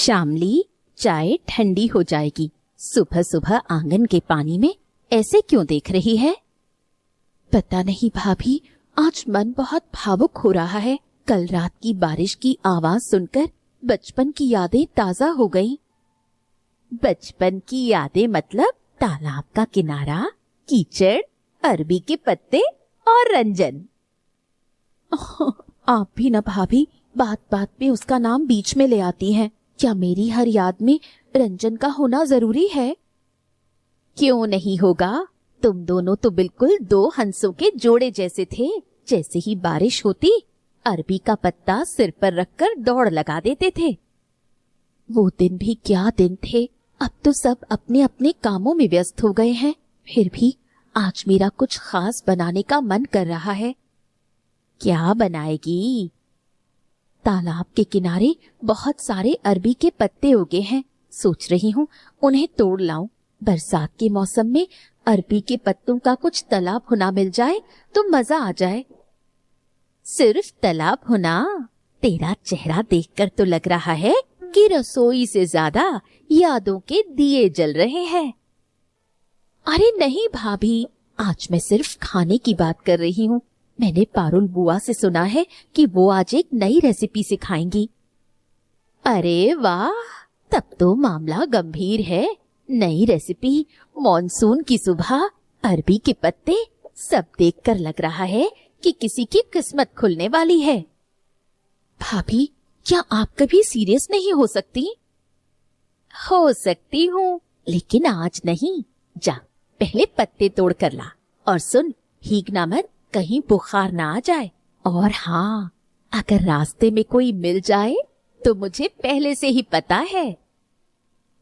शामली, चाय ठंडी हो जाएगी। सुबह सुबह आंगन के पानी में ऐसे क्यों देख रही है? पता नहीं भाभी, आज मन बहुत भावुक हो रहा है। कल रात की बारिश की आवाज सुनकर बचपन की यादें ताजा हो गईं। बचपन की यादें मतलब तालाब का किनारा, कीचड़, अरबी के पत्ते और रंजन। आप भी न भाभी, बात बात पे उसका नाम बीच में ले आती हैं। क्या मेरी हर याद में रंजन का होना जरूरी है? क्यों नहीं होगा? तुम दोनों तो बिल्कुल दो हंसों के जोड़े जैसे थे। जैसे ही बारिश होती, अरबी का पत्ता सिर पर रखकर दौड़ लगा देते थे। वो दिन भी क्या दिन थे। अब तो सब अपने अपने कामों में व्यस्त हो गए हैं। फिर भी आज मेरा कुछ खास बनाने का मन कर रहा है। क्या बनाएगी? तालाब के किनारे बहुत सारे अरबी के पत्ते उगे हैं। सोच रही हूँ उन्हें तोड़ लाऊं। बरसात के मौसम में अरबी के पत्तों का कुछ तला भुना मिल जाए तो मजा आ जाए। सिर्फ तला भुना? तेरा चेहरा देखकर तो लग रहा है कि रसोई से ज्यादा यादों के दिए जल रहे हैं। अरे नहीं भाभी, आज मैं सिर्फ खाने की बात कर रही हूँ। मैंने पारुल बुआ से सुना है कि वो आज एक नई रेसिपी सिखाएंगी। अरे वाह, तब तो मामला गंभीर है। नई रेसिपी, मॉनसून की सुबह, अरबी के पत्ते, सब देखकर लग रहा है कि किसी की किस्मत खुलने वाली है। भाभी, क्या आप कभी सीरियस नहीं हो सकती? हो सकती हूँ, लेकिन आज नहीं। जा, पहले पत्ते तोड़ कर ला। और सुन, भीगना मत, कहीं बुखार ना आ जाए। और हाँ, अगर रास्ते में कोई मिल जाए तो मुझे पहले से ही पता है।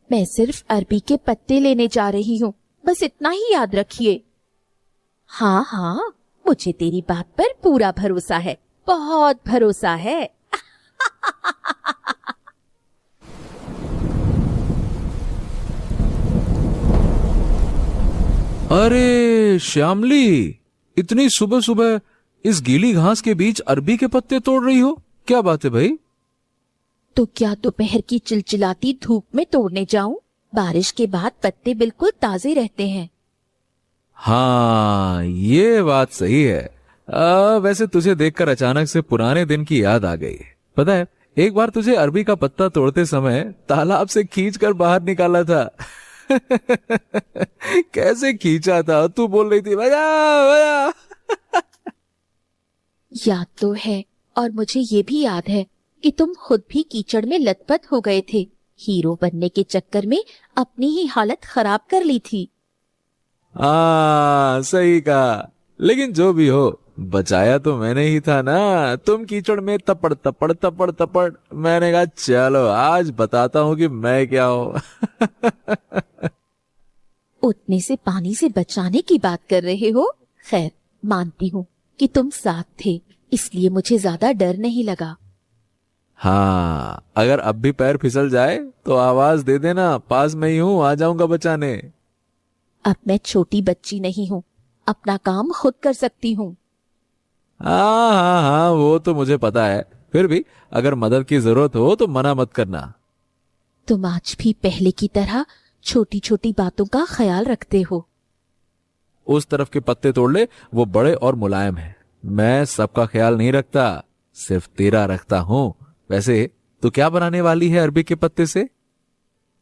मैं सिर्फ अरबी के पत्ते लेने जा रही हूँ, बस इतना ही याद रखिए। हाँ हाँ, मुझे तेरी बात पर पूरा भरोसा है, बहुत भरोसा है। अरे श्यामली, इतनी सुबह सुबह इस गीली घास के बीच अरबी के पत्ते तोड़ रही हो? क्या बात है भाई? तो क्या दोपहर की चिलचिलाती धूप में तोड़ने जाऊं? बारिश के बाद पत्ते बिल्कुल ताजे रहते हैं। हाँ, ये बात सही है। वैसे तुझे देखकर अचानक से पुराने दिन की याद आ गई। पता है, एक बार तुझे अरबी का पत्ता तोड़ते समय तालाब से खींचकर बाहर निकाला था। कैसे खींचा था? तू बोल रही थी भैया भैया। याद तो है, और मुझे ये भी याद है कि तुम खुद भी कीचड़ में लथपथ हो गए थे। हीरो बनने के चक्कर में अपनी ही हालत खराब कर ली थी। सही कहा। लेकिन जो भी हो, बचाया तो मैंने ही था ना। तुम कीचड़ में तपड़ तपड़ तपड़ तपड़, मैंने कहा चलो आज बताता हूँ कि मैं क्या हूँ। उतने से पानी से बचाने की बात कर रहे हो। खैर, मानती हूँ कि तुम साथ थे, इसलिए मुझे ज्यादा डर नहीं लगा। हाँ, अगर अब भी पैर फिसल जाए तो आवाज दे देना, पास में ही हूँ, आ जाऊंगा बचाने। अब मैं छोटी बच्ची नहीं हूँ, अपना काम खुद कर सकती हूँ। हाँ हाँ हाँ, वो तो मुझे पता है। फिर भी अगर मदद की जरूरत हो तो मना मत करना। तुम आज भी पहले की तरह छोटी छोटी बातों का ख्याल रखते हो। उस तरफ के पत्ते तोड़ ले, वो बड़े और मुलायम हैं। मैं सबका ख्याल नहीं रखता, सिर्फ तेरा रखता हूँ। वैसे तू क्या बनाने वाली है अरबी के पत्ते से?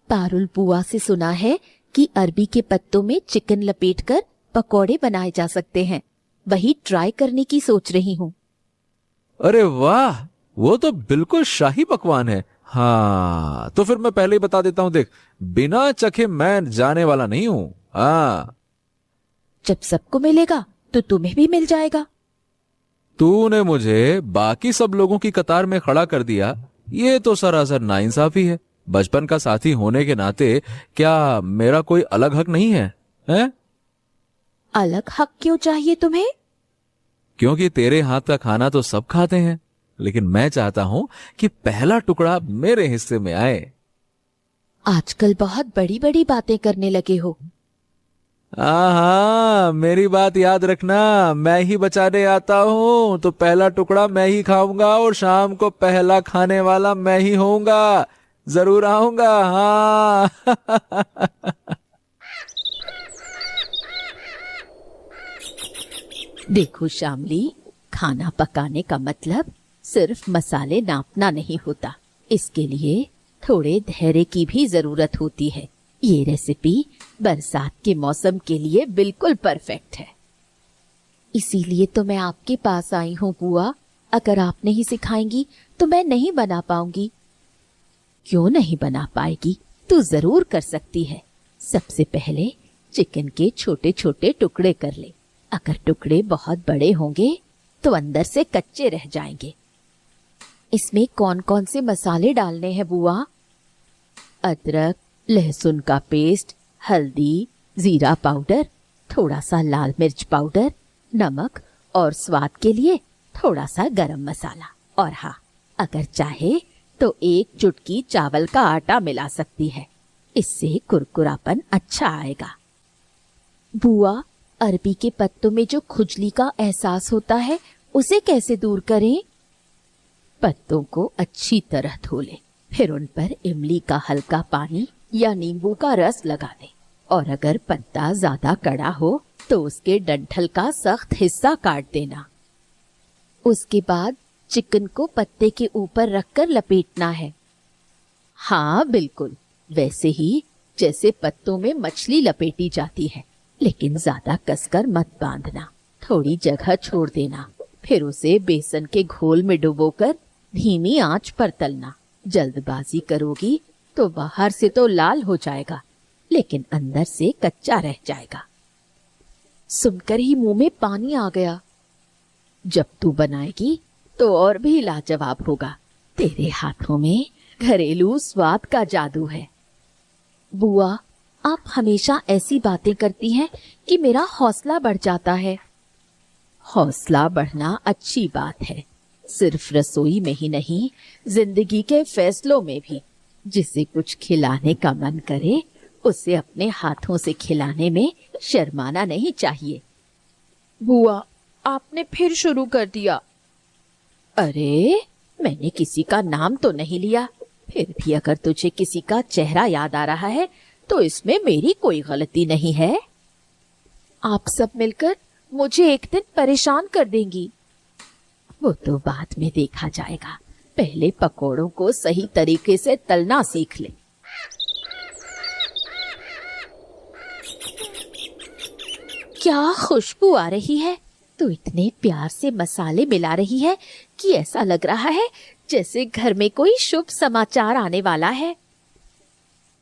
पारुल बुआ से सुना है कि अरबी के पत्तों में चिकन लपेटकर पकौड़े बनाए जा सकते हैं। वही ट्राई करने की सोच रही हूँ। अरे वाह, वो तो बिल्कुल शाही पकवान है। हाँ, तो फिर मैं पहले ही बता देता हूँ, देख, बिना चखे मैं जाने वाला नहीं हूँ। हाँ, जब सबको मिलेगा तो तुम्हें भी मिल जाएगा। तूने मुझे बाकी सब लोगों की कतार में खड़ा कर दिया, ये तो सरासर नाइंसाफी है। बचपन का साथी होने के नाते क्या मेरा कोई अलग हक नहीं है, हैं? अलग हक क्यों चाहिए तुम्हें? क्योंकि तेरे हाथ का खाना तो सब खाते हैं, लेकिन मैं चाहता हूं कि पहला टुकड़ा मेरे हिस्से में आए। आजकल बहुत बड़ी बड़ी बातें करने लगे हो। हाँ, मेरी बात याद रखना, मैं ही बचाने आता हूँ तो पहला टुकड़ा मैं ही खाऊंगा और शाम को पहला खाने वाला मैं ही होऊंगा। जरूर आऊंगा। हाँ। देखो शामली, खाना पकाने का मतलब सिर्फ मसाले नापना नहीं होता। इसके लिए थोड़े धैर्य की भी जरूरत होती है। ये रेसिपी बरसात के मौसम के लिए बिल्कुल परफेक्ट है। इसीलिए तो मैं आपके पास आई हूँ बुआ। अगर आप नहीं सिखाएंगी तो मैं नहीं बना पाऊंगी। क्यों नहीं बना पाएगी? तू जरूर कर सकती है। सबसे पहले चिकन के छोटे छोटे टुकड़े कर ले। अगर टुकड़े बहुत बड़े होंगे तो अंदर से कच्चे रह जाएंगे। इसमें कौन कौन से मसाले डालने हैं बुआ? अदरक, लहसुन का पेस्ट, हल्दी, जीरा पाउडर, थोड़ा सा लाल मिर्च पाउडर, नमक और स्वाद के लिए थोड़ा सा गरम मसाला। और हाँ, अगर चाहे तो एक चुटकी चावल का आटा मिला सकती है। इससे कुरकुरापन अच्छा आएगा। बुआ, अरबी के पत्तों में जो खुजली का एहसास होता है उसे कैसे दूर करें? पत्तों को अच्छी तरह धो ले, फिर उन पर इमली का हल्का पानी या नींबू का रस लगा दे। और अगर पत्ता ज्यादा कड़ा हो तो उसके डंठल का सख्त हिस्सा काट देना। उसके बाद चिकन को पत्ते के ऊपर रखकर लपेटना है। हाँ बिल्कुल, वैसे ही जैसे पत्तों में मछली लपेटी जाती है, लेकिन ज्यादा कसकर मत बांधना। थोड़ी जगह छोड़ देना। फिर उसे बेसन के घोल में डुबोकर धीमी आंच पर तलना। जल्दबाजी करोगी तो बाहर से तो लाल हो जाएगा, लेकिन अंदर से कच्चा रह जाएगा। सुनकर ही मुंह में पानी आ गया। जब तू बनाएगी तो और भी लाजवाब होगा। तेरे हाथों में घरेलू स्वाद का जादू है। बुआ, आप हमेशा ऐसी बातें करती हैं कि मेरा हौसला बढ़ जाता है। हौसला बढ़ना अच्छी बात है, सिर्फ रसोई में ही नहीं, जिंदगी के फैसलों में भी। जिसे कुछ खिलाने का मन करे उसे अपने हाथों से खिलाने में शर्माना नहीं चाहिए। बुआ, आपने फिर शुरू कर दिया। अरे, मैंने किसी का नाम तो नहीं लिया। फिर भी अगर तुझे किसी का चेहरा याद आ रहा है तो इसमें मेरी कोई गलती नहीं है। आप सब मिलकर मुझे एक दिन परेशान कर देंगी। वो तो बाद में देखा जाएगा। पहले पकोड़ों को सही तरीके से तलना सीख ले। क्या खुशबू आ रही है! तो इतने प्यार से मसाले मिला रही है कि ऐसा लग रहा है जैसे घर में कोई शुभ समाचार आने वाला है।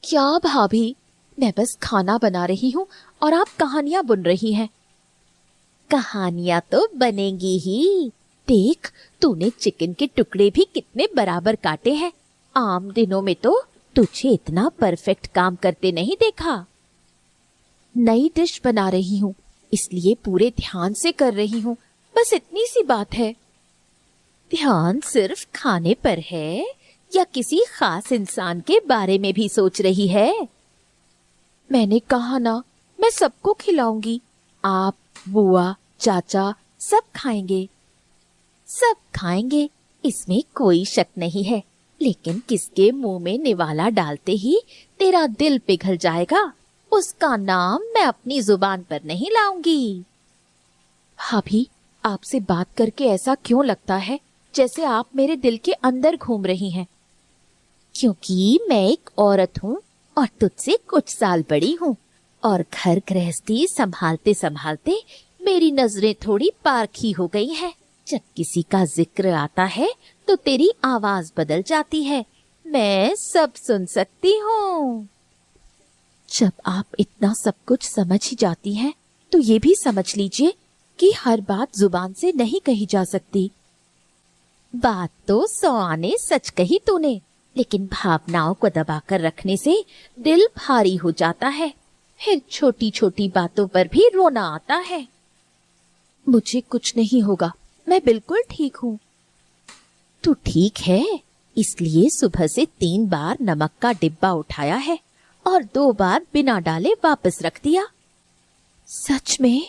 क्या भाभी, मैं बस खाना बना रही हूँ और आप कहानियां बुन रही हैं। कहानियां तो बनेंगी ही। देख, तूने चिकन के टुकड़े भी कितने बराबर काटे हैं। आम दिनों में तो तुझे इतना परफेक्ट काम करते नहीं देखा। नई डिश बना रही हूँ, इसलिए पूरे ध्यान से कर रही हूँ। बस इतनी सी बात है। ध्यान सिर्फ खाने पर है या किसी खास इंसान के बारे में भी सोच रही है? मैंने कहा ना, मैं सबको खिलाऊंगी। आप, बुआ, चाचा सब खाएंगे। सब खाएंगे, इसमें कोई शक नहीं है। लेकिन किसके मुंह में निवाला डालते ही तेरा दिल पिघल जाएगा, उसका नाम मैं अपनी जुबान पर नहीं लाऊंगी। भाभी, आपसे बात करके ऐसा क्यों लगता है जैसे आप मेरे दिल के अंदर घूम रही हैं? क्योंकि मैं एक औरत हूँ और तुझसे कुछ साल बड़ी हूँ, और घर गृहस्थी संभालते संभालते मेरी नजरें थोड़ी पारखी हो गई हैं। जब किसी का जिक्र आता है तो तेरी आवाज बदल जाती है। मैं सब सुन सकती हूँ। जब आप इतना सब कुछ समझ ही जाती हैं, तो ये भी समझ लीजिए कि हर बात जुबान से नहीं कही जा सकती। बात तो 100 आने सच कही तूने, लेकिन भावनाओं को दबाकर रखने से दिल भारी हो जाता है। फिर छोटी छोटी बातों पर भी रोना आता है। मुझे कुछ नहीं होगा, मैं बिल्कुल ठीक हूँ। तू ठीक है, इसलिए सुबह से 3 बार नमक का डिब्बा उठाया है और 2 बार बिना डाले वापस रख दिया। सच में?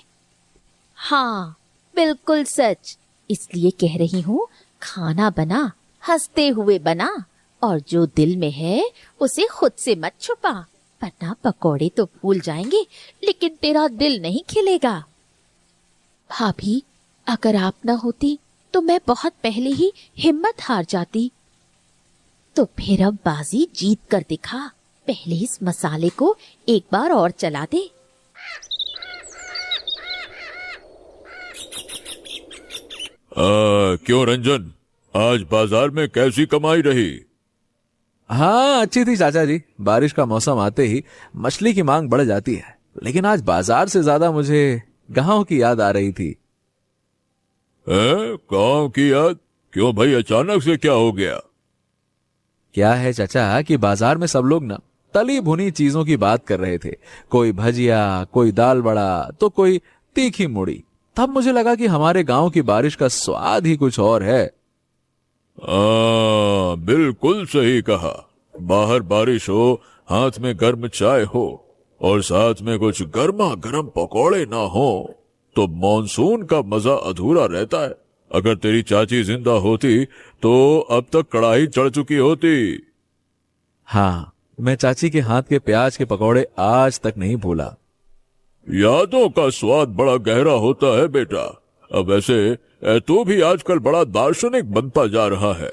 हाँ, बिल्कुल सच। इसलिए कह रही हूँ, खाना बना, हंसते हुए बना और जो दिल में है उसे खुद से मत छुपा, वरना पकौड़े तो फूल जाएंगे लेकिन तेरा दिल नहीं खिलेगा। भाभी, अगर आप न होती तो मैं बहुत पहले ही हिम्मत हार जाती। तो फिर अब बाजी जीत कर दिखा। पहले इस मसाले को एक बार और चला दे। क्यों रंजन, आज बाजार में कैसी कमाई रही? हाँ, अच्छी थी चाचा जी। बारिश का मौसम आते ही मछली की मांग बढ़ जाती है, लेकिन आज बाजार से ज्यादा मुझे गांव की याद आ रही थी। गांव की याद? क्यों भाई, अचानक से क्या हो गया? क्या है चाचा कि बाजार में सब लोग ना तली भुनी चीजों की बात कर रहे थे। कोई भजिया, कोई दाल बड़ा, तो कोई तीखी मुड़ी। तब मुझे लगा कि हमारे गांव की बारिश का स्वाद ही कुछ और है। बिल्कुल सही कहा। बाहर बारिश हो, हाथ में गर्म चाय हो और साथ में कुछ गर्मा गर्म पकौड़े ना हो तो मॉनसून का मजा अधूरा रहता है। अगर तेरी चाची जिंदा होती तो अब तक कढ़ाई चढ़ चुकी होती। हाँ, मैं चाची के हाथ के प्याज के पकौड़े आज तक नहीं भूला। यादों का स्वाद बड़ा गहरा होता है बेटा। अब वैसे तू भी आजकल बड़ा दार्शनिक बनता जा रहा है।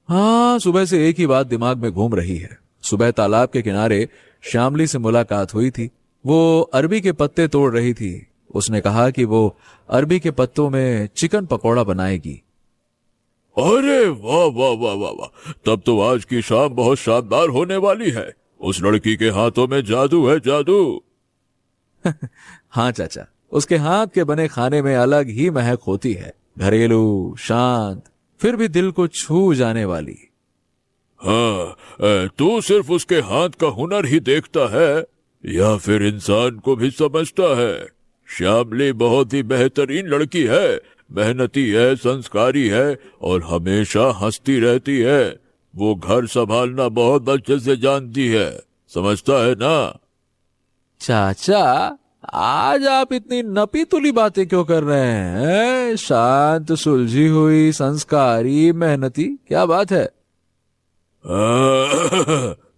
हाँ, सुबह से एक ही बात दिमाग में घूम रही है। सुबह तालाब के किनारे श्यामली से मुलाकात हुई थी। वो अरबी के पत्ते तोड़ रही थी। उसने कहा कि वो अरबी के पत्तों में चिकन पकौड़ा बनाएगी। अरे वाह वाह वाह वाह वाह, तब तो आज की शाम बहुत शानदार होने वाली है। उस लड़की के हाथों में जादू है, जादू। हाँ चाचा, उसके हाथ के बने खाने में अलग ही महक होती है, घरेलू, शांत, फिर भी दिल को छू जाने वाली। हाँ, तू सिर्फ उसके हाथ का हुनर ही देखता है या फिर इंसान को भी समझता है? श्यामली बहुत ही बेहतरीन लड़की है, मेहनती है, संस्कारी है और हमेशा हंसती रहती है। वो घर संभालना बहुत अच्छे से जानती है, समझता है ना? चाचा, आज आप इतनी नपी तुली बातें क्यों कर रहे हैं? शांत, सुलझी हुई, संस्कारी, मेहनती, क्या बात है?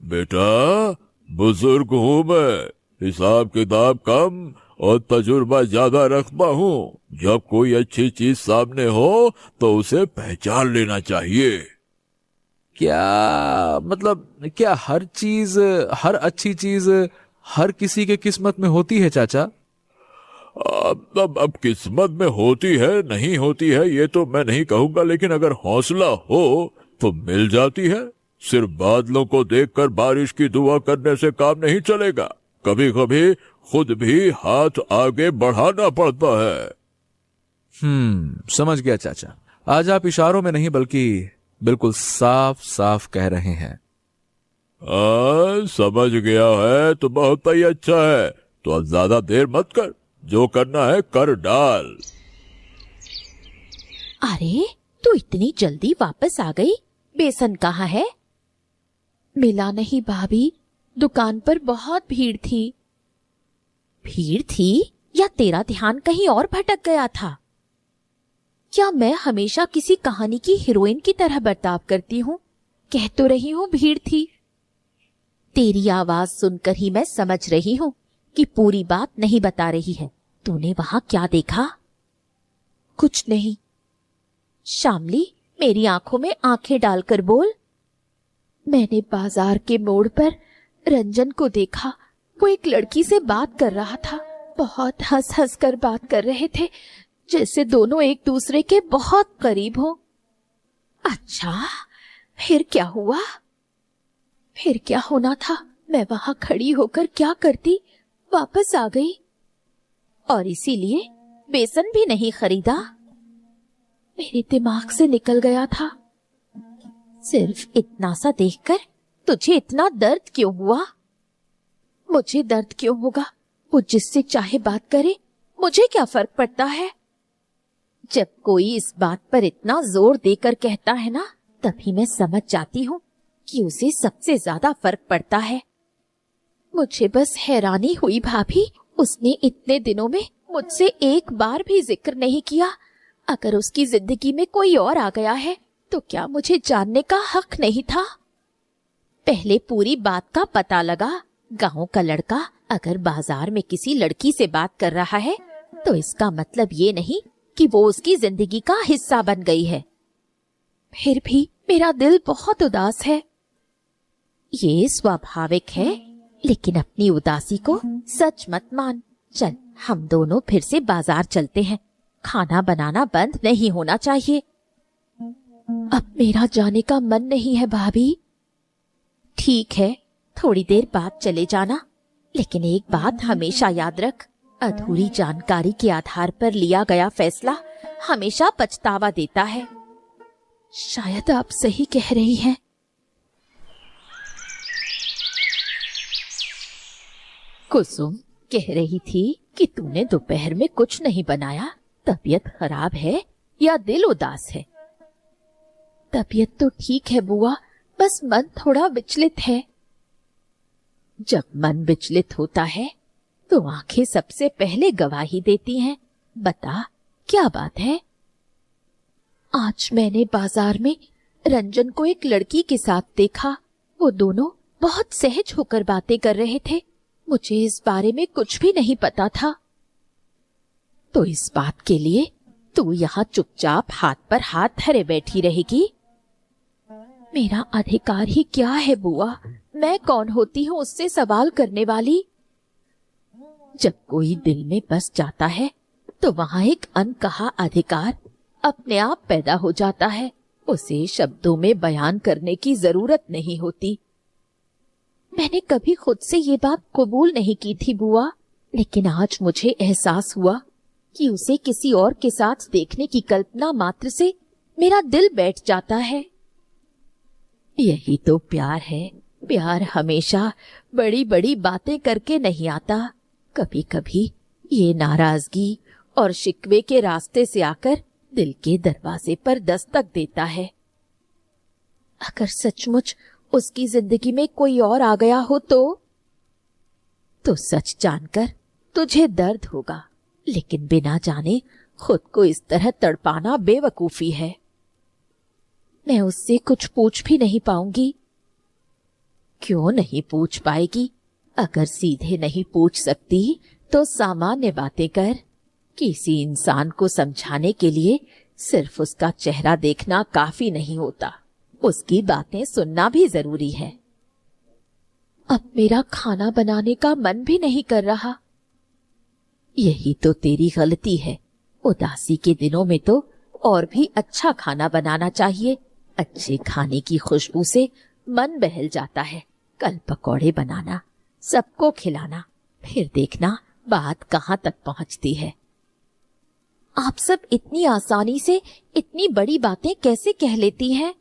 बेटा, बुजुर्ग हूँ मैं, हिसाब किताब कम और तजुर्बा ज्यादा रखता हूँ। जब कोई अच्छी चीज सामने हो तो उसे पहचान लेना चाहिए। क्या मतलब, क्या हर चीज, हर अच्छी चीज हर किसी के किस्मत में होती है चाचा? अब किस्मत में होती है नहीं होती है ये तो मैं नहीं कहूंगा, लेकिन अगर हौसला हो तो मिल जाती है। सिर्फ बादलों को देखकर बारिश की दुआ करने से काम नहीं चलेगा। कभी कभी खुद भी हाथ आगे बढ़ाना पड़ता है। समझ गया चाचा। आज आप इशारों में नहीं बल्कि बिल्कुल साफ साफ कह रहे हैं। समझ गया है तो बहुत ही अच्छा है। तो अब ज्यादा देर मत कर, जो करना है कर डाल। अरे, तू इतनी जल्दी वापस आ गई? बेसन कहाँ है? मिला नहीं भाभी, दुकान पर बहुत भीड़ थी। भीड़ थी या तेरा ध्यान कहीं और भटक गया था? क्या मैं हमेशा किसी कहानी की हीरोइन की तरह बर्ताव करती हूँ? कह तो रही हूँ भीड़ थी। तेरी आवाज सुनकर ही मैं समझ रही हूँ कि पूरी बात नहीं बता रही है। तूने वहां क्या देखा? कुछ नहीं। श्यामली, मेरी आंखों में आंखें डालकर बोल। मैंने बाजार के मोड़ पर रंजन को देखा। वो एक लड़की से बात कर रहा था। बहुत हंस हंस कर बात कर रहे थे, जैसे दोनों एक दूसरे के बहुत करीब हो। अच्छा, फिर क्या हुआ? फिर क्या होना था? मैं वहां खड़ी होकर क्या करती? वापस आ गई और इसीलिए बेसन भी नहीं खरीदा। मेरे दिमाग से निकल गया था। सिर्फ इतना सा देखकर तुझे इतना दर्द क्यों हुआ? मुझे दर्द क्यों होगा? वो जिससे चाहे बात करे, मुझे क्या फर्क पड़ता है? जब कोई इस बात पर इतना जोर देकर कहता है ना, तभी मैं समझ जाती हूँ कि उसे सबसे ज्यादा फर्क पड़ता है। मुझे बस हैरानी हुई भाभी, उसने इतने दिनों में मुझसे एक बार भी जिक्र नहीं किया। अगर उसकी जिंदगी में कोई और आ गया है तो क्या मुझे जानने का हक नहीं था? पहले पूरी बात का पता लगा। गांव का लड़का अगर बाजार में किसी लड़की से बात कर रहा है तो इसका मतलब ये नहीं कि वो उसकी जिंदगी का हिस्सा बन गई है। फिर भी मेरा दिल बहुत उदास है। ये स्वाभाविक है, लेकिन अपनी उदासी को सच मत मान। चल, हम दोनों फिर से बाजार चलते हैं। खाना बनाना बंद नहीं होना चाहिए। अब मेरा जाने का मन नहीं है भाभी। ठीक है, थोड़ी देर बाद चले जाना, लेकिन एक बात हमेशा याद रख, अधूरी जानकारी के आधार पर लिया गया फैसला हमेशा पछतावा देता है। शायद आप सही कह रही हैं। कुसुम कह रही थी कि तूने दोपहर में कुछ नहीं बनाया। तबीयत खराब है या दिल उदास है? तबीयत तो ठीक है बुआ, बस मन थोड़ा विचलित है। जब मन विचलित होता है तो आंखें सबसे पहले गवाही देती हैं। बता, क्या बात है? आज मैंने बाजार में रंजन को एक लड़की के साथ देखा। वो दोनों बहुत सहज होकर बातें कर रहे थे। मुझे इस बारे में कुछ भी नहीं पता था। तो इस बात के लिए तू यहाँ चुपचाप हाथ पर हाथ धरे बैठी रहेगी? मेरा अधिकार ही क्या है बुआ? मैं कौन होती हूँ उससे सवाल करने वाली? जब कोई दिल में बस जाता है तो वहाँ एक अनकहा अधिकार अपने आप पैदा हो जाता है। उसे शब्दों में बयान करने की जरूरत नहीं होती। मैंने कभी खुद से ये बात कबूल नहीं की थी बुआ, लेकिन आज मुझे एहसास हुआ कि उसे किसी और के साथ देखने की कल्पना मात्र से मेरा दिल बैठ जाता है। यही तो प्यार है। प्यार हमेशा बड़ी बड़ी बातें करके नहीं आता। कभी कभी ये नाराजगी और शिकवे के रास्ते से आकर दिल के दरवाजे पर दस्तक देता है। अगर सचमुच उसकी जिंदगी में कोई और आ गया हो तो सच जानकर तुझे दर्द होगा, लेकिन बिना जाने खुद को इस तरह तड़पाना बेवकूफी है। मैं उससे कुछ पूछ भी नहीं पाऊंगी। क्यों नहीं पूछ पाएगी? अगर सीधे नहीं पूछ सकती तो सामान्य बातें कर। किसी इंसान को समझाने के लिए सिर्फ उसका चेहरा देखना काफी नहीं होता, उसकी बातें सुनना भी जरूरी है। अब मेरा खाना बनाने का मन भी नहीं कर रहा। यही तो तेरी गलती है। उदासी के दिनों में तो और भी अच्छा खाना बनाना चाहिए। अच्छे खाने की खुशबू से मन बहल जाता है। कल पकौड़े बनाना, सबको खिलाना, फिर देखना बात कहाँ तक पहुँचती है। आप सब इतनी आसानी से इतनी बड़ी बातें कैसे कह लेती हैं?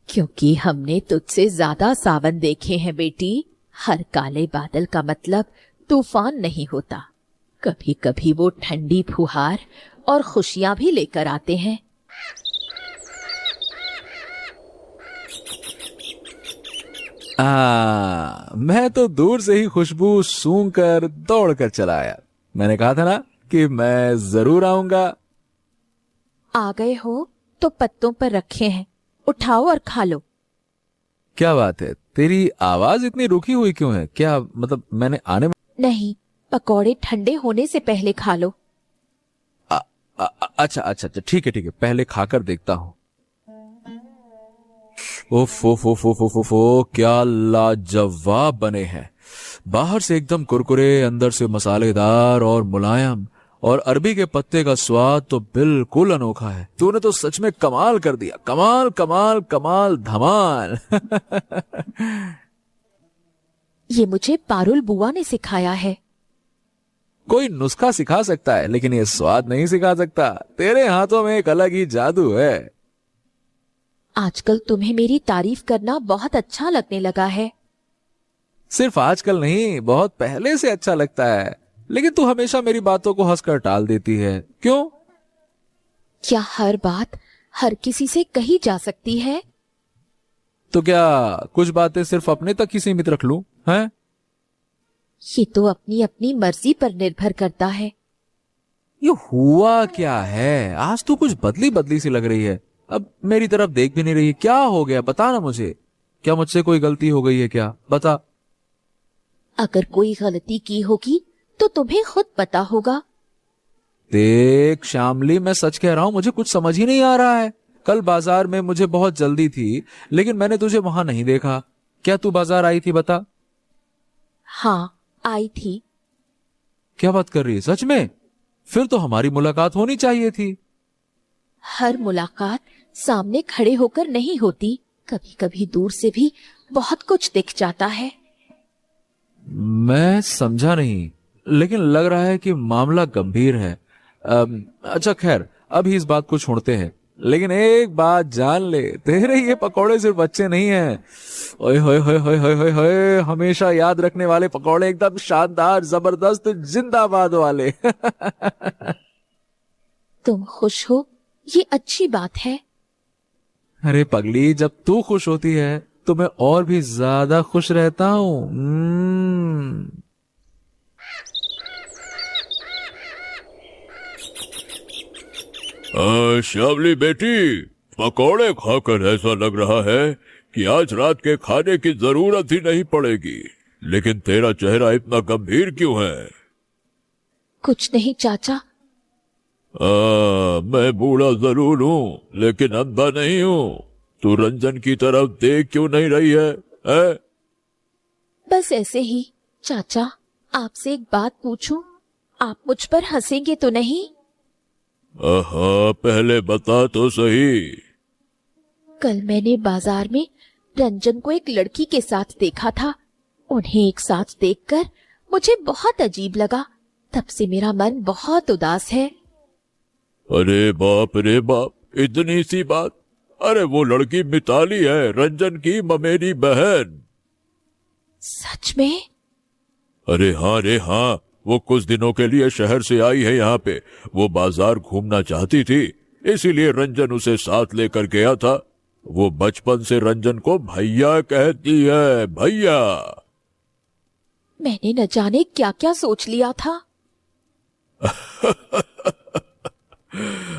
क्योंकि हमने तुझसे ज्यादा सावन देखे हैं बेटी। हर काले बादल का मतलब तूफान नहीं होता। कभी कभी वो ठंडी फुहार और खुशियां भी लेकर आते हैं। मैं तो दूर से ही खुशबू सूंघ कर दौड़ कर चला आया। मैंने कहा था ना कि मैं जरूर आऊंगा। आ गए हो तो पत्तों पर रखे हैं, उठाओ और खा लो। क्या बात है, तेरी आवाज इतनी रुकी हुई क्यों है? क्या मतलब मैंने आने में? नहीं, पकौड़े ठंडे होने से पहले खा लो। अच्छा अच्छा अच्छा, ठीक है, पहले खाकर देखता हूँ। ओफो, क्या लाजवाब बने हैं। बाहर से एकदम कुरकुरे, अंदर से मसालेदार और मुलायम, और अरबी के पत्ते का स्वाद तो बिल्कुल अनोखा है। तूने तो सच में कमाल कर दिया। कमाल कमाल कमाल धमाल। ये मुझे पारुल बुआ ने सिखाया है। कोई नुस्खा सिखा सकता है, लेकिन ये स्वाद नहीं सिखा सकता। तेरे हाथों में एक अलग ही जादू है। आजकल तुम्हें मेरी तारीफ करना बहुत अच्छा लगने लगा है। सिर्फ आजकल नहीं, बहुत पहले से अच्छा लगता है, लेकिन तू हमेशा मेरी बातों को हंसकर टाल देती है। क्यों? क्या हर बात हर किसी से कही जा सकती है? तो क्या कुछ बातें सिर्फ अपने तक ही सीमित रख लूं? हैं? ये तो अपनी अपनी मर्जी पर निर्भर करता है। ये हुआ क्या है? आज तू कुछ बदली बदली सी लग रही है। अब मेरी तरफ देख भी नहीं रही। क्या हो गया, बता ना मुझे। क्या मुझसे कोई गलती हो गई है क्या, बता। अगर कोई गलती की होगी तो तुम्हें खुद पता होगा। देख श्यामली, मैं सच कह रहा हूं, मुझे कुछ समझ ही नहीं आ रहा है। कल बाजार में मुझे बहुत जल्दी थी, लेकिन मैंने तुझे वहां नहीं देखा। क्या तू बाजार आई थी, बता। हाँ, आई थी। क्या बात कर रही है, सच में? फिर तो हमारी मुलाकात होनी चाहिए थी। हर मुलाकात सामने खड़े होकर नहीं होती, कभी कभी दूर से भी बहुत कुछ दिख जाता है। मैं समझा नहीं, लेकिन लग रहा है कि मामला गंभीर है। अच्छा खैर, अभी इस बात को छोड़ते हैं, लेकिन एक बात जान ले, तेरे ये पकौड़े सिर्फ अच्छे नहीं हैं। ओए होए होए होए होए होए होए, हमेशा याद रखने वाले पकौड़े, एकदम शानदार, जबरदस्त, जिंदाबाद वाले। तुम खुश हो, ये अच्छी बात है। अरे पगली, जब तू खुश होती है तो मैं और भी ज्यादा खुश रहता हूं। श्यामली बेटी, पकौड़े खाकर ऐसा लग रहा है कि आज रात के खाने की जरूरत ही नहीं पड़ेगी। लेकिन तेरा चेहरा इतना गंभीर क्यों है? कुछ नहीं चाचा। मैं बूढ़ा जरूर हूँ, लेकिन अंधा नहीं हूँ। तू रंजन की तरफ देख क्यों नहीं रही है? बस ऐसे ही। चाचा, आपसे एक बात पूछूं? आप मुझ पर हंसेंगे तो नहीं? पहले बता तो सही। कल मैंने बाजार में रंजन को एक लड़की के साथ देखा था। उन्हें एक साथ देखकर मुझे बहुत अजीब लगा। तब से मेरा मन बहुत उदास है। अरे बाप रे बाप, इतनी सी बात? अरे वो लड़की मिताली है, रंजन की ममेरी बहन। सच में? अरे हाँ रे हाँ, वो कुछ दिनों के लिए शहर से आई है यहाँ पे। वो बाजार घूमना चाहती थी, इसीलिए रंजन उसे साथ लेकर गया था। वो बचपन से रंजन को भैया कहती है, भैया। मैंने न जाने क्या क्या सोच लिया था।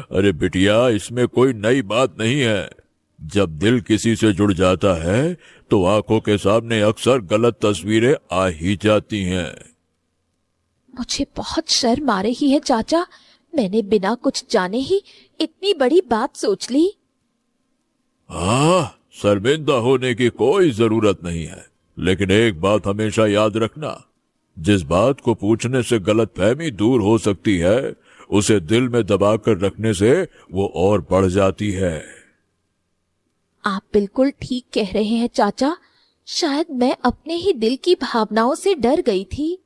अरे बिटिया, इसमें कोई नई बात नहीं है। जब दिल किसी से जुड़ जाता है तो आंखों के सामने अक्सर गलत तस्वीरें आ ही जाती हैं। मुझे बहुत शर्म आ रही है चाचा। मैंने बिना कुछ जाने ही इतनी बड़ी बात सोच ली। हाँ, शर्मिंदा होने की कोई जरूरत नहीं है, लेकिन एक बात हमेशा याद रखना, जिस बात को पूछने से गलतफहमी दूर हो सकती है, उसे दिल में दबाकर रखने से वो और बढ़ जाती है। आप बिल्कुल ठीक कह रहे हैं चाचा। शायद मैं अपने ही दिल की भावनाओं से डर गई थी।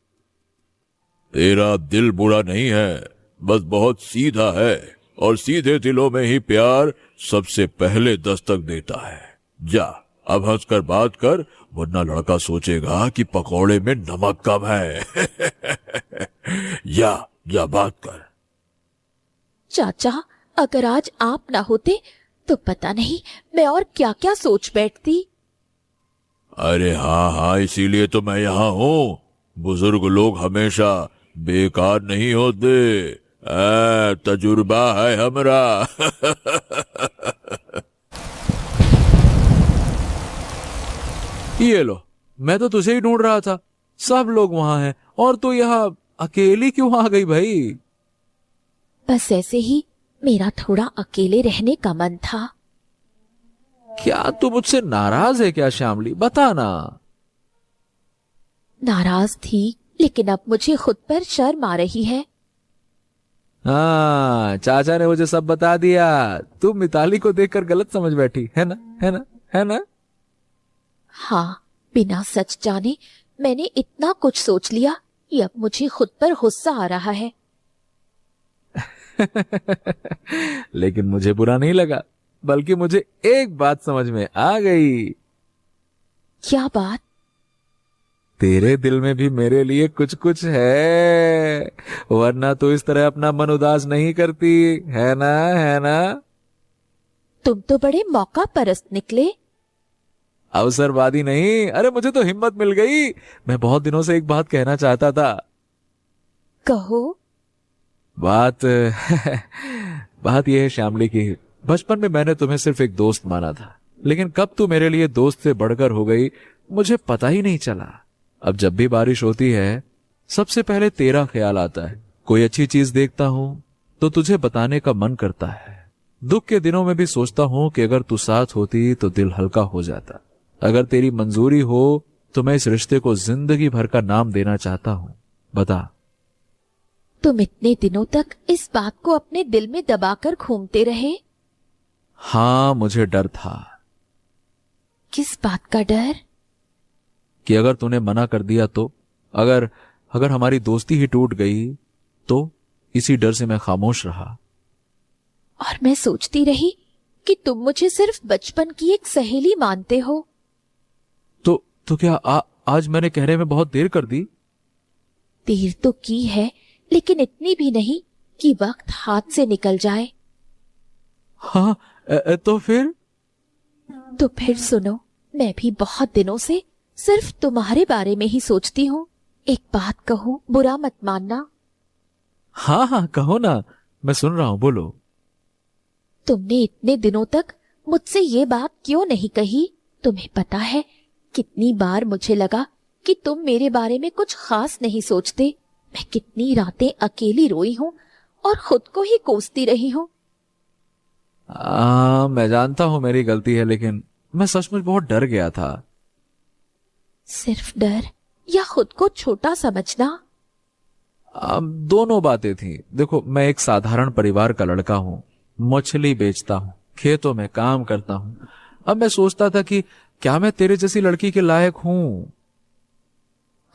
तेरा दिल बुरा नहीं है, बस बहुत सीधा है, और सीधे दिलों में ही प्यार सबसे पहले दस्तक देता है। जा, अब हंसकर बात कर, वरना लड़का सोचेगा कि पकौड़े में नमक कम है। या बात कर। चाचा, अगर आज आप ना होते तो पता नहीं मैं और क्या क्या सोच बैठती। अरे हाँ, इसीलिए तो मैं यहाँ हूँ। बुजुर्ग लोग हमेशा बेकार नहीं होते। तजुर्बा है हमरा। ये लो, मैं तो तुझे ही ढूंढ रहा था। सब लोग वहां हैं और तू यहाँ अकेली क्यों आ गई भाई? बस ऐसे ही मेरा थोड़ा अकेले रहने का मन था। क्या तू मुझसे नाराज है क्या श्यामली, बता ना। नाराज थी, लेकिन अब मुझे खुद पर शर्म आ रही है। हाँ, चाचा ने मुझे सब बता दिया। तू मिताली को देखकर गलत समझ बैठी है ना, है ना, है ना? हाँ, बिना सच जाने मैंने इतना कुछ सोच लिया कि अब मुझे खुद पर गुस्सा आ रहा है। लेकिन मुझे बुरा नहीं लगा, बल्कि मुझे एक बात समझ में आ गई। क्या बात? तेरे दिल में भी मेरे लिए कुछ कुछ है, वरना तो इस तरह अपना मन उदास नहीं करती, है ना, है ना? तुम तो बड़े मौका परस्त निकले। अवसरवादी नहीं, अरे मुझे तो हिम्मत मिल गई। मैं बहुत दिनों से एक बात कहना चाहता था। कहो। बात बात यह है श्यामली की, बचपन में मैंने तुम्हें सिर्फ एक दोस्त माना था, लेकिन कब तू मेरे लिए दोस्त से बढ़कर हो गई मुझे पता ही नहीं चला। अब जब भी बारिश होती है सबसे पहले तेरा ख्याल आता है। कोई अच्छी चीज देखता हूं तो तुझे बताने का मन करता है। दुख के दिनों में भी सोचता हूं कि अगर तू साथ होती तो दिल हल्का हो जाता। अगर तेरी मंजूरी हो तो मैं इस रिश्ते को जिंदगी भर का नाम देना चाहता हूं। बता। तुम इतने दिनों तक इस बात को अपने दिल में दबाकर घूमते रहे? हाँ, मुझे डर था। किस बात का डर? कि अगर तूने मना कर दिया तो, अगर हमारी दोस्ती ही टूट गई तो। इसी डर से मैं खामोश रहा। और मैं सोचती रही कि तुम मुझे सिर्फ बचपन की एक सहेली मानते हो। तो क्या आज मैंने कहने में बहुत देर कर दी? देर तो की है, लेकिन इतनी भी नहीं कि वक्त हाथ से निकल जाए। हाँ, तो फिर सुनो, मैं भी बहुत दिनों से सिर्फ तुम्हारे बारे में ही सोचती हूँ। एक बात कहूँ, बुरा मत मानना। हाँ हाँ, कहो ना, मैं सुन रहा हूं, बोलो। तुमने इतने दिनों तक मुझसे ये बात क्यों नहीं कही? तुम्हें पता है कितनी बार मुझे लगा कि तुम मेरे बारे में कुछ खास नहीं सोचते। मैं कितनी रातें अकेली रोई हूँ और खुद को ही कोसती रही हूँ। मैं जानता हूं मेरी गलती है, लेकिन मैं सचमुच बहुत डर गया था। सिर्फ डर या खुद को छोटा समझना? दोनों बातें थी। देखो, मैं एक साधारण परिवार का लड़का हूं, मछली बेचता हूं, खेतों में काम करता हूं। अब मैं सोचता था कि क्या मैं तेरे जैसी लड़की के लायक हूं?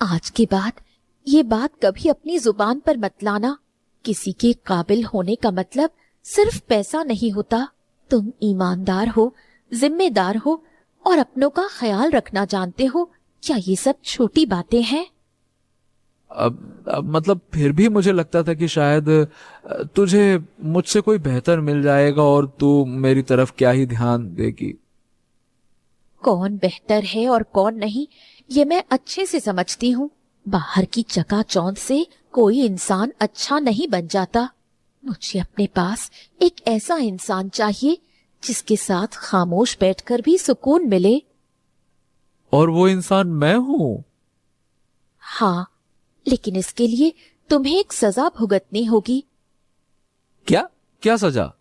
आज के बाद ये बात कभी अपनी जुबान पर मत लाना। किसी के काबिल होने का मतलब सिर्फ पैसा नहीं होता। तुम ईमानदार हो, जिम्मेदार हो और अपनों का ख्याल रखना जानते हो। क्या ये सब छोटी बातें हैं? अब मतलब फिर भी मुझे लगता था कि शायद तुझे मुझसे कोई बेहतर मिल जाएगा और तू मेरी तरफ क्या ही ध्यान देगी। कौन बेहतर है और कौन नहीं, ये मैं अच्छे से समझती हूँ। बाहर की चकाचौंध से कोई इंसान अच्छा नहीं बन जाता। मुझे अपने पास एक ऐसा इंसान चाहिए जिसके साथ खामोश बैठकर भी सुकून मिले। और वो इंसान मैं हूं। हाँ, लेकिन इसके लिए तुम्हें एक सजा भुगतनी होगी। क्या क्या सजा?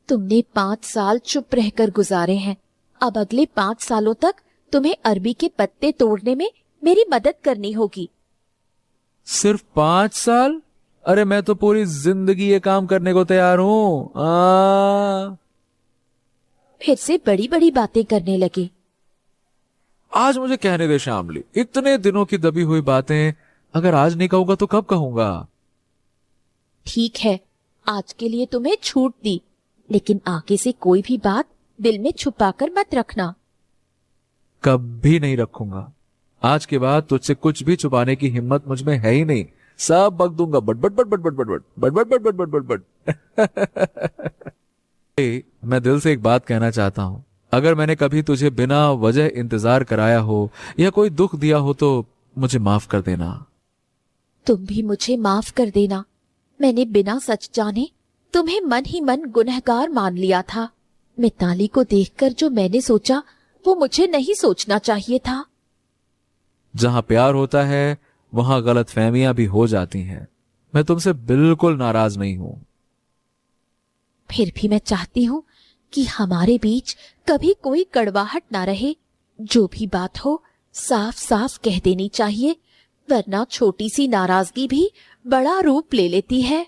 तुमने 5 साल चुप रहकर गुजारे हैं। अब अगले 5 सालों तक तुम्हें अरबी के पत्ते तोड़ने में मेरी मदद करनी होगी। सिर्फ 5 साल? अरे मैं तो पूरी जिंदगी ये काम करने को तैयार हूं। फिर से बड़ी बड़ी बातें करने लगे। आज मुझे कहने दे शामली, इतने दिनों की दबी हुई बातें अगर आज नहीं कहूंगा तो कब कहूंगा? ठीक है, आज के लिए तुम्हें छूट दी, लेकिन आगे से कोई भी बात दिल में छुपाकर मत रखना। कभी नहीं रखूंगा। आज के बाद तुझसे कुछ भी छुपाने की हिम्मत मुझ में है ही नहीं। सब बक दूंगा। But but but but but but but but but but but but but. मैं दिल से एक बात कहना चाहता हूं। अगर मैंने कभी तुझे बिना वजह इंतजार कराया हो या कोई दुख दिया हो तो मुझे माफ कर देना। तुम भी मुझे माफ कर देना। मैंने बिना सच जाने तुम्हें मन ही मन गुनहगार मान लिया था। मिताली को देखकर जो मैंने सोचा वो मुझे नहीं सोचना चाहिए था। जहां प्यार होता है वहां गलतफहमियां भी हो जाती हैं। मैं तुमसे बिल्कुल नाराज नहीं हूं। फिर भी मैं चाहती हूँ कि हमारे बीच कभी कोई कड़वाहट ना रहे। जो भी बात हो साफ साफ कह देनी चाहिए, वरना छोटी सी नाराजगी भी बड़ा रूप ले लेती है।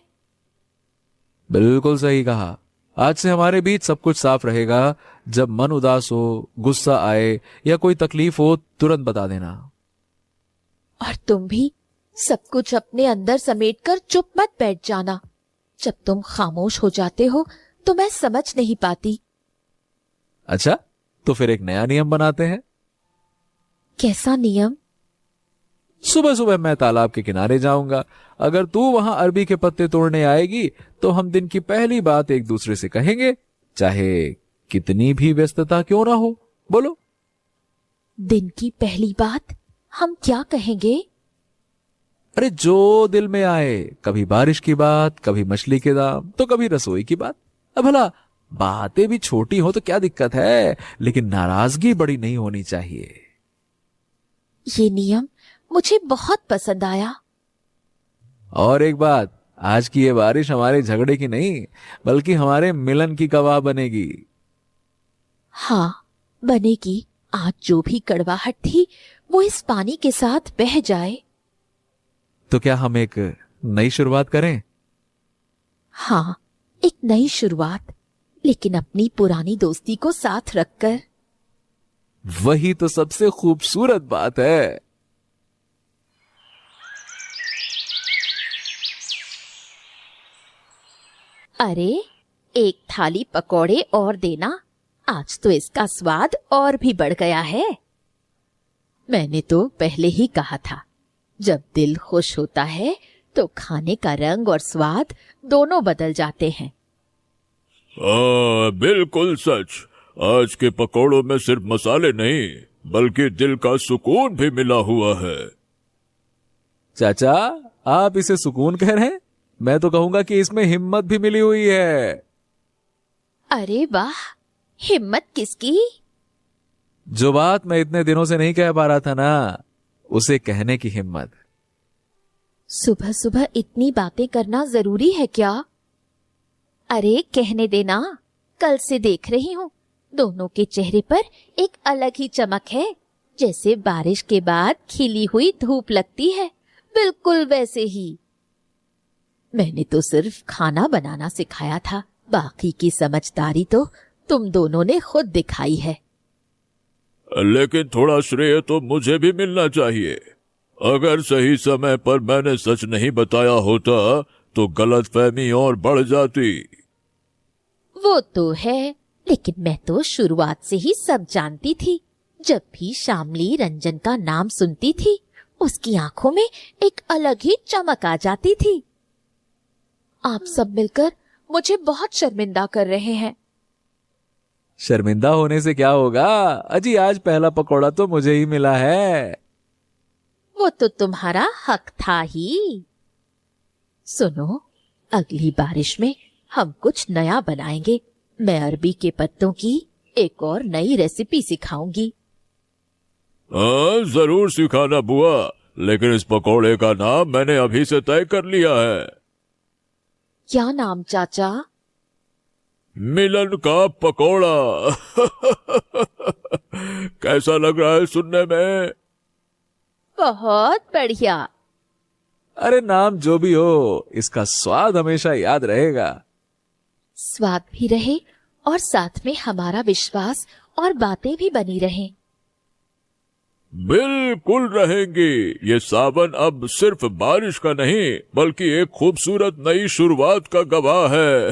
बिल्कुल सही कहा। आज से हमारे बीच सब कुछ साफ रहेगा। जब मन उदास हो, गुस्सा आए या कोई तकलीफ हो, तुरंत बता देना। और तुम भी सब कुछ अपने अंदर समेटकर चुप मत बैठ जाना। जब तुम खामोश हो जाते हो तो मैं समझ नहीं पाती। अच्छा, तो फिर एक नया नियम बनाते हैं। कैसा नियम? सुबह सुबह मैं तालाब के किनारे जाऊंगा। अगर तू वहां अरबी के पत्ते तोड़ने आएगी तो हम दिन की पहली बात एक दूसरे से कहेंगे, चाहे कितनी भी व्यस्तता क्यों ना हो। बोलो। दिन की पहली बात हम क्या कहेंगे? अरे जो दिल में आए। कभी बारिश की बात, कभी मछली के दाम, तो कभी रसोई की बात। अब भला बातें भी छोटी हो तो क्या दिक्कत है, लेकिन नाराजगी बड़ी नहीं होनी चाहिए। ये नियम मुझे बहुत पसंद आया। और एक बात, आज की ये बारिश हमारे झगड़े की नहीं बल्कि हमारे मिलन की गवाह बनेगी। हाँ, बनेगी। आज जो भी कड़वाहट थी वो इस पानी के साथ बह जाए। तो क्या हम एक नई शुरुआत करें? हाँ, एक नई शुरुआत, लेकिन अपनी पुरानी दोस्ती को साथ रखकर। वही तो सबसे खूबसूरत बात है। अरे, एक थाली पकौड़े और देना, आज तो इसका स्वाद और भी बढ़ गया है। मैंने तो पहले ही कहा था, जब दिल खुश होता है तो खाने का रंग और स्वाद दोनों बदल जाते हैं। बिल्कुल सच। आज के पकौड़ों में सिर्फ मसाले नहीं बल्कि दिल का सुकून भी मिला हुआ है। चाचा, आप इसे सुकून कह रहे हैं? मैं तो कहूंगा कि इसमें हिम्मत भी मिली हुई है। अरे वाह, हिम्मत किसकी? जो बात मैं इतने दिनों से नहीं कह पा रहा था ना, उसे कहने की हिम्मत। सुबह सुबह इतनी बातें करना जरूरी है क्या? अरे कहने देना, कल से देख रही हूँ दोनों के चेहरे पर एक अलग ही चमक है, जैसे बारिश के बाद खिली हुई धूप लगती है, बिल्कुल वैसे ही। मैंने तो सिर्फ खाना बनाना सिखाया था, बाकी की समझदारी तो तुम दोनों ने खुद दिखाई है। लेकिन थोड़ा श्रेय तो मुझे भी मिलना चाहिए। अगर सही समय पर मैंने सच नहीं बताया होता तो गलतफहमी और बढ़ जाती। वो तो है, लेकिन मैं तो शुरुआत से ही सब जानती थी। जब भी शामली रंजन का नाम सुनती थी, उसकी आंखों में एक अलग ही चमक आ जाती थी। आप सब मिलकर मुझे बहुत शर्मिंदा कर रहे हैं। शर्मिंदा होने से क्या होगा? अजी, आज पहला पकौड़ा तो मुझे ही मिला है। वो तो तुम्हारा हक था ही। सुनो, अगली बारिश में हम कुछ नया बनाएंगे। मैं अरबी के पत्तों की एक और नई रेसिपी सिखाऊंगी। जरूर सिखाना बुआ, लेकिन इस पकौड़े का नाम मैंने अभी से तय कर लिया है। क्या नाम चाचा? मिलन का पकौड़ा। कैसा लग रहा है सुनने में? बहुत बढ़िया। अरे नाम जो भी हो, इसका स्वाद हमेशा याद रहेगा। स्वाद भी रहे और साथ में हमारा विश्वास और बातें भी बनी रहें। बिल्कुल रहेंगी। ये सावन अब सिर्फ बारिश का नहीं बल्कि एक खूबसूरत नई शुरुआत का गवाह है।